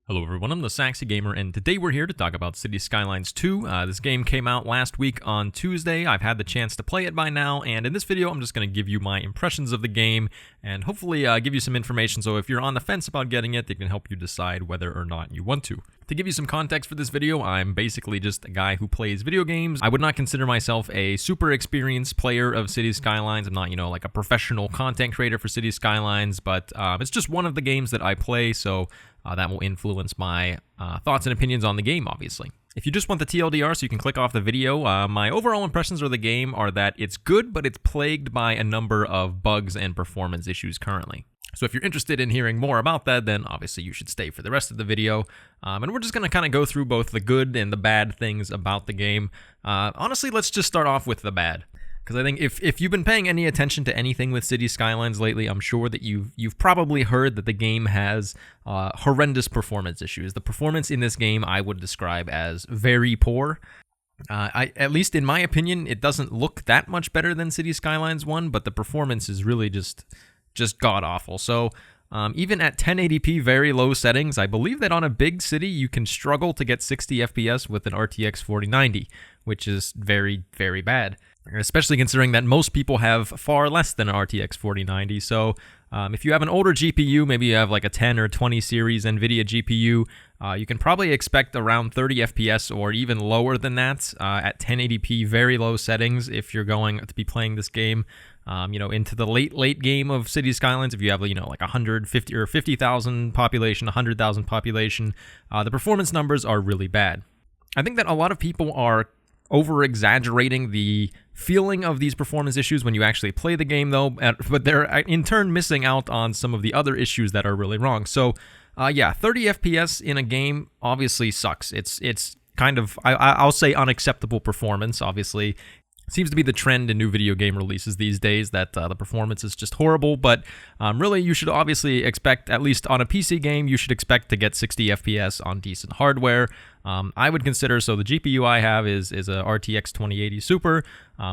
Hello everyone, I'm the Saxy Gamer, and today we're here to talk about City Skylines 2. This game came out last week on Tuesday. I've had the chance to play it by now, and in this video I'm just going to give you my impressions of the game, and hopefully give you some information, so if you're on the fence about getting it, it can help you decide whether or not you want to. To give you some context for this video, I'm basically just a guy who plays video games. I would not consider myself a super experienced player of City Skylines. I'm not, like a professional content creator for City Skylines, but it's just one of the games that I play, so that will influence my thoughts and opinions on the game, obviously. If you just want the TLDR so you can click off the video, my overall impressions of the game are that it's good, but it's plagued by a number of bugs and performance issues currently. So if you're interested in hearing more about that, then obviously you should stay for the rest of the video. And we're just going to kind of go through both the good and the bad things about the game. Honestly, let's just start off with the bad. Because I think if you've been paying any attention to anything with City Skylines lately, I'm sure that you've probably heard that the game has horrendous performance issues. The performance in this game I would describe as very poor. At least in my opinion, it doesn't look that much better than City Skylines 1, but the performance is really just god-awful. So even at 1080p very low settings, I believe that on a big city you can struggle to get 60 FPS with an RTX 4090, which is very, very bad. Especially considering that most people have far less than an RTX 4090. So if you have an older GPU, maybe you have like a 10 or 20 series NVIDIA GPU, you can probably expect around 30 FPS or even lower than that at 1080p very low settings if you're going to be playing this game. Into the late game of City Skylines, if you have, like 150 or 50,000 population, 100,000 population, the performance numbers are really bad. I think that a lot of people are over-exaggerating the feeling of these performance issues when you actually play the game, though, but they're in turn missing out on some of the other issues that are really wrong. So, 30 FPS in a game obviously sucks. It's kind of, I'll say, unacceptable performance, obviously. Seems to be the trend in new video game releases these days that the performance is just horrible, but really you should obviously expect, at least on a PC game, you should expect to get 60 FPS on decent hardware. I would consider, so the GPU I have is a RTX 2080 Super,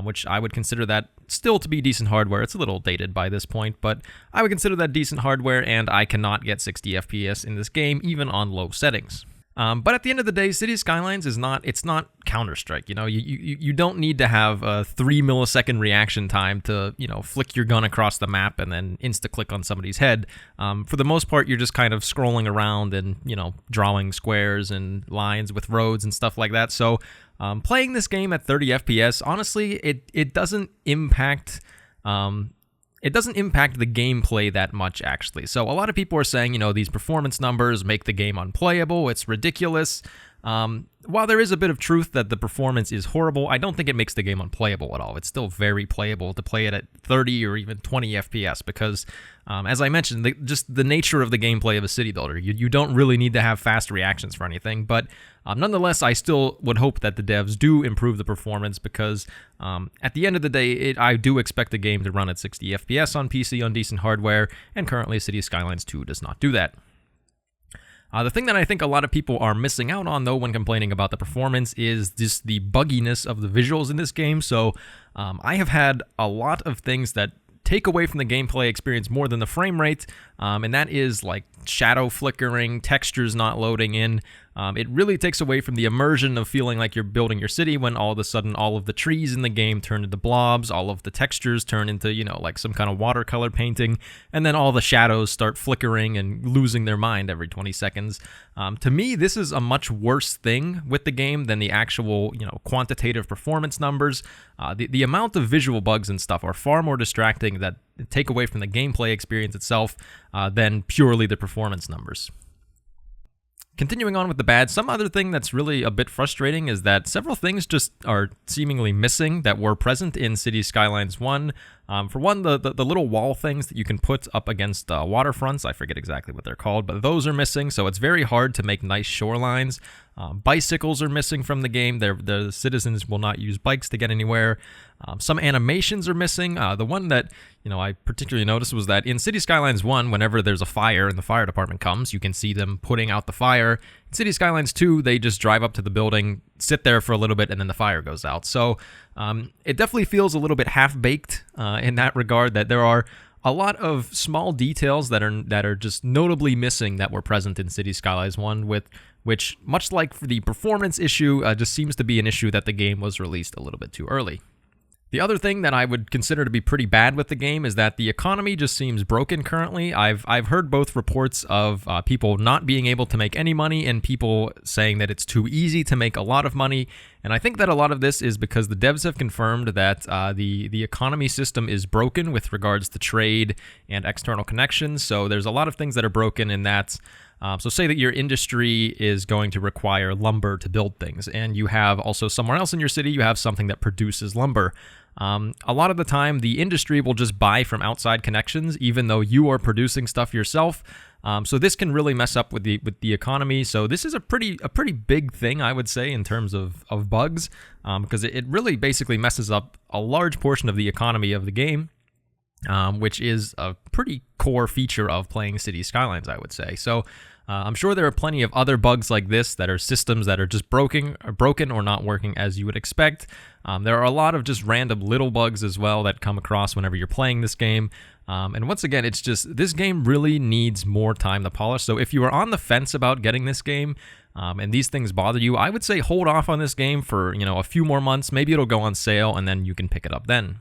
which I would consider that still to be decent hardware. It's a little dated by this point, but I would consider that decent hardware, and I cannot get 60 FPS in this game, even on low settings. But at the end of the day, City Skylines it's not Counter-Strike. You don't need to have a 3 millisecond reaction time to, flick your gun across the map and then insta-click on somebody's head. For the most part, you're just kind of scrolling around and, drawing squares and lines with roads and stuff like that. So playing this game at 30 FPS, honestly, it doesn't impact... It doesn't impact the gameplay that much, actually. So a lot of people are saying, these performance numbers make the game unplayable. It's ridiculous. While there is a bit of truth that the performance is horrible, I don't think it makes the game unplayable at all. It's still very playable to play it at 30 or even 20 FPS because, as I mentioned, just the nature of the gameplay of a city builder. You don't really need to have fast reactions for anything, but nonetheless, I still would hope that the devs do improve the performance because at the end of the day, I do expect the game to run at 60 FPS on PC on decent hardware, and currently City Skylines 2 does not do that. The thing that I think a lot of people are missing out on, though, when complaining about the performance is just the bugginess of the visuals in this game. So I have had a lot of things that take away from the gameplay experience more than the frame rate, and that is like shadow flickering, textures not loading in. It really takes away from the immersion of feeling like you're building your city when all of a sudden all of the trees in the game turn into blobs, all of the textures turn into, like some kind of watercolor painting, and then all the shadows start flickering and losing their mind every 20 seconds. To me, this is a much worse thing with the game than the actual, quantitative performance numbers. The amount of visual bugs and stuff are far more distracting that take away from the gameplay experience itself than purely the performance numbers. Continuing on with the bad, some other thing that's really a bit frustrating is that several things just are seemingly missing that were present in City Skylines 1. For one, the little wall things that you can put up against waterfronts, I forget exactly what they're called, but those are missing, so it's very hard to make nice shorelines. Bicycles are missing from the game. The citizens will not use bikes to get anywhere. Some animations are missing. The one that I particularly noticed was that in City Skylines 1, whenever there's a fire and the fire department comes, you can see them putting out the fire. In City Skylines 2, they just drive up to the building, sit there for a little bit, and then the fire goes out. So it definitely feels a little bit half-baked in that regard, that there are a lot of small details that are just notably missing that were present in City Skylines 1, which, much like for the performance issue, just seems to be an issue that the game was released a little bit too early. The other thing that I would consider to be pretty bad with the game is that the economy just seems broken currently. I've heard both reports of people not being able to make any money and people saying that it's too easy to make a lot of money. And I think that a lot of this is because the devs have confirmed that the economy system is broken with regards to trade and external connections. So there's a lot of things that are broken in that. So say that your industry is going to require lumber to build things, and you have also somewhere else in your city, you have something that produces lumber. A lot of the time, the industry will just buy from outside connections, even though you are producing stuff yourself. So this can really mess up with the economy. So this is a pretty big thing, I would say, in terms of bugs, because it really basically messes up a large portion of the economy of the game. Which is a pretty core feature of playing City Skylines, I would say. So I'm sure there are plenty of other bugs like this that are systems that are just broken or not working as you would expect. There are a lot of just random little bugs as well that come across whenever you're playing this game. And once again, it's just this game really needs more time to polish. So if you are on the fence about getting this game, and these things bother you, I would say hold off on this game for a few more months. Maybe it'll go on sale and then you can pick it up then.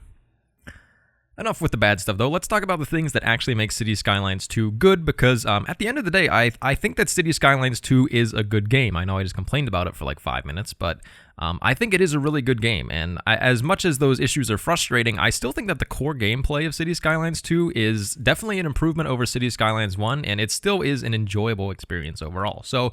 Enough with the bad stuff, though. Let's talk about the things that actually make City Skylines 2 good, because at the end of the day, I think that City Skylines 2 is a good game. I know I just complained about it for like 5 minutes, but I think it is a really good game. And as much as those issues are frustrating, I still think that the core gameplay of City Skylines 2 is definitely an improvement over City Skylines 1, and it still is an enjoyable experience overall. So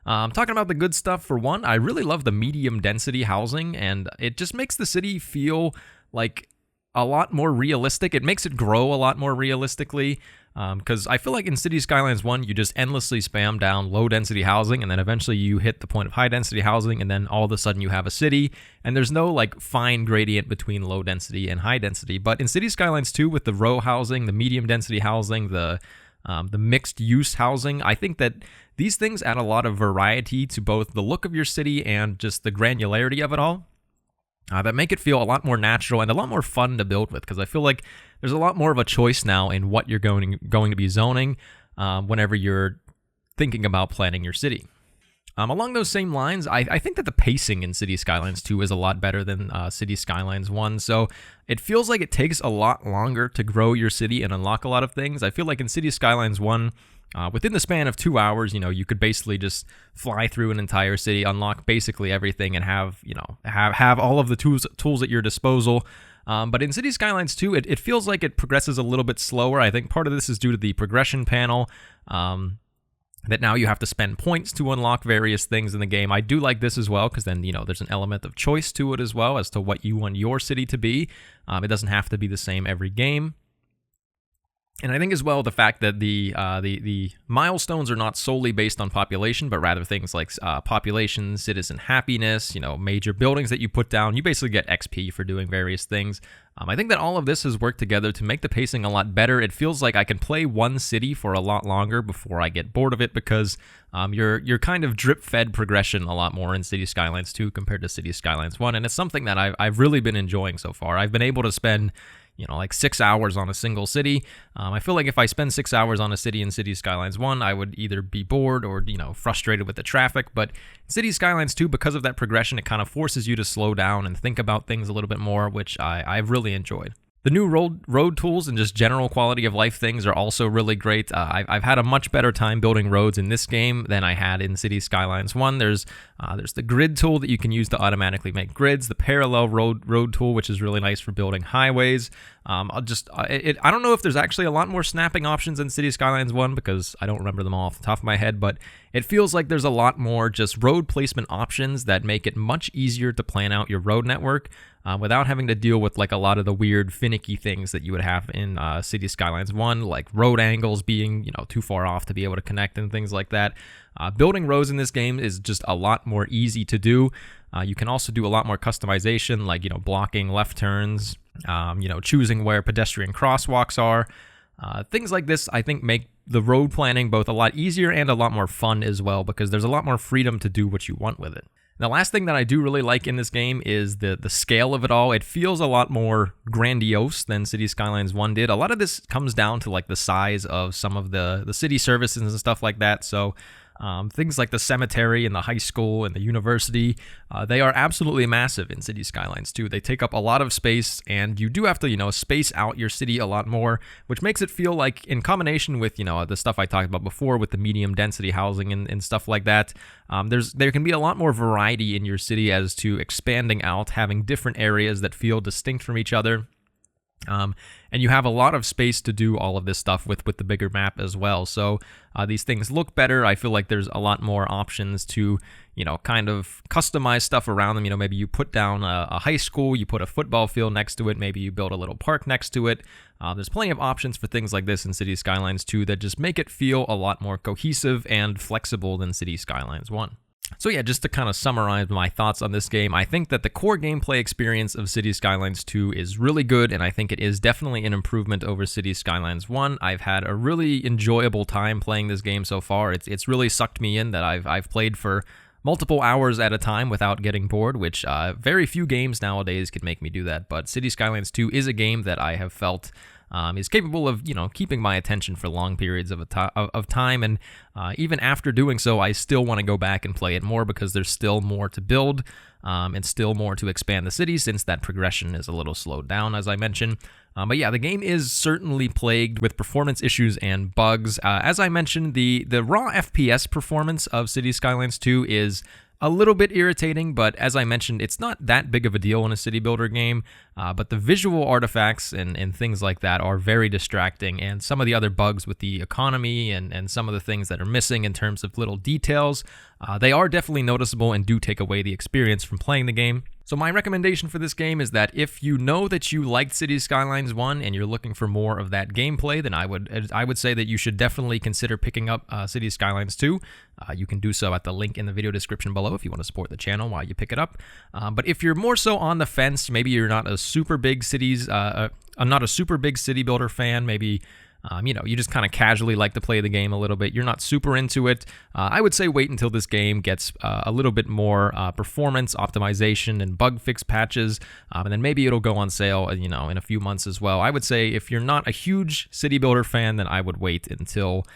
talking about the good stuff, for one, I really love the medium density housing, and it just makes the city feel like a lot more realistic. It makes it grow a lot more realistically, because I feel like in City Skylines 1, you just endlessly spam down low-density housing, and then eventually you hit the point of high-density housing, and then all of a sudden you have a city, and there's no like fine gradient between low-density and high-density. But in City Skylines 2, with the row housing, the medium-density housing, the mixed-use housing, I think that these things add a lot of variety to both the look of your city and just the granularity of it all. That make it feel a lot more natural and a lot more fun to build with, because I feel like there's a lot more of a choice now in what you're going to be zoning whenever you're thinking about planning your city. Along those same lines, I think that the pacing in City Skylines 2 is a lot better than City Skylines 1, so it feels like it takes a lot longer to grow your city and unlock a lot of things. I feel like in City Skylines 1, within the span of 2 hours, you could basically just fly through an entire city, unlock basically everything, and have all of the tools at your disposal. But in City Skylines 2, it feels like it progresses a little bit slower. I think part of this is due to the progression panel, that now you have to spend points to unlock various things in the game. I do like this as well, because then, there's an element of choice to it as well as to what you want your city to be. It doesn't have to be the same every game. And I think as well the fact that the milestones are not solely based on population, but rather things like population, citizen happiness, major buildings that you put down. You basically get XP for doing various things. I think that all of this has worked together to make the pacing a lot better. It feels like I can play one city for a lot longer before I get bored of it, because you're kind of drip-fed progression a lot more in City Skylines 2 compared to City Skylines 1, and it's something that I've really been enjoying so far. I've been able to spend like 6 hours on a single city. I feel like if I spend 6 hours on a city in City Skylines 1, I would either be bored or, frustrated with the traffic. But in City Skylines 2, because of that progression, it kind of forces you to slow down and think about things a little bit more, which I've really enjoyed. The new road tools and just general quality of life things are also really great. I've had a much better time building roads in this game than I had in City Skylines 1. There's the grid tool that you can use to automatically make grids, the parallel road tool, which is really nice for building highways. I don't know if there's actually a lot more snapping options in City Skylines 1, because I don't remember them all off the top of my head, but it feels like there's a lot more just road placement options that make it much easier to plan out your road network without having to deal with like a lot of the weird finicky things that you would have in City Skylines 1, like road angles being too far off to be able to connect and things like that. Building roads in this game is just a lot more easy to do. You can also do a lot more customization, like blocking left turns, choosing where pedestrian crosswalks are. Things like this, I think, make the road planning both a lot easier and a lot more fun as well, because there's a lot more freedom to do what you want with it. The last thing that I do really like in this game is the scale of it all. It feels a lot more grandiose than City Skylines 1 did. A lot of this comes down to like the size of some of the city services and stuff like that. So things like the cemetery and the high school and the university, they are absolutely massive in City Skylines 2. They take up a lot of space, and you do have to, space out your city a lot more, which makes it feel like, in combination with, the stuff I talked about before with the medium density housing and stuff like that, there can be a lot more variety in your city as to expanding out, having different areas that feel distinct from each other. And you have a lot of space to do all of this stuff with the bigger map as well. So these things look better. I feel like there's a lot more options to, kind of customize stuff around them. Maybe you put down a high school, you put a football field next to it, maybe you build a little park next to it. There's plenty of options for things like this in City Skylines 2 that just make it feel a lot more cohesive and flexible than City Skylines 1. So yeah, just to kind of summarize my thoughts on this game, I think that the core gameplay experience of City Skylines 2 is really good, and I think it is definitely an improvement over City Skylines 1. I've had a really enjoyable time playing this game so far. It's really sucked me in that I've played for multiple hours at a time without getting bored, which very few games nowadays can make me do that. But City Skylines 2 is a game that I have felt is capable of, keeping my attention for long periods of time, and even after doing so, I still want to go back and play it more because there's still more to build and still more to expand the city, since that progression is a little slowed down, as I mentioned. But yeah, the game is certainly plagued with performance issues and bugs. As I mentioned, the raw FPS performance of City Skylines 2 is a little bit irritating, but as I mentioned, it's not that big of a deal in a city builder game, but the visual artifacts and things like that are very distracting, and some of the other bugs with the economy and some of the things that are missing in terms of little details, they are definitely noticeable and do take away the experience from playing the game. So my recommendation for this game is that if you know that you liked City Skylines 1 and you're looking for more of that gameplay, then I would say that you should definitely consider picking up City Skylines 2. You can do so at the link in the video description below if you want to support the channel while you pick it up. But if you're more so on the fence, maybe you're not a super big city builder fan, maybe you just kind of casually like to play the game a little bit, you're not super into it, I would say wait until this game gets a little bit more performance optimization and bug fix patches, and then maybe it'll go on sale, in a few months as well. I would say if you're not a huge city builder fan, then I would wait until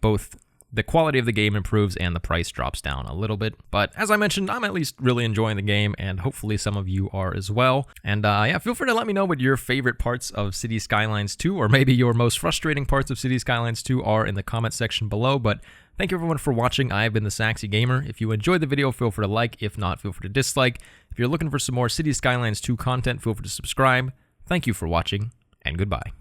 both the quality of the game improves and the price drops down a little bit. But as I mentioned, I'm at least really enjoying the game, and hopefully some of you are as well. And yeah, feel free to let me know what your favorite parts of City Skylines 2, or maybe your most frustrating parts of City Skylines 2 are in the comment section below. But thank you everyone for watching. I've been the Saxy Gamer. If you enjoyed the video, feel free to like. If not, feel free to dislike. If you're looking for some more City Skylines 2 content, feel free to subscribe. Thank you for watching, and goodbye.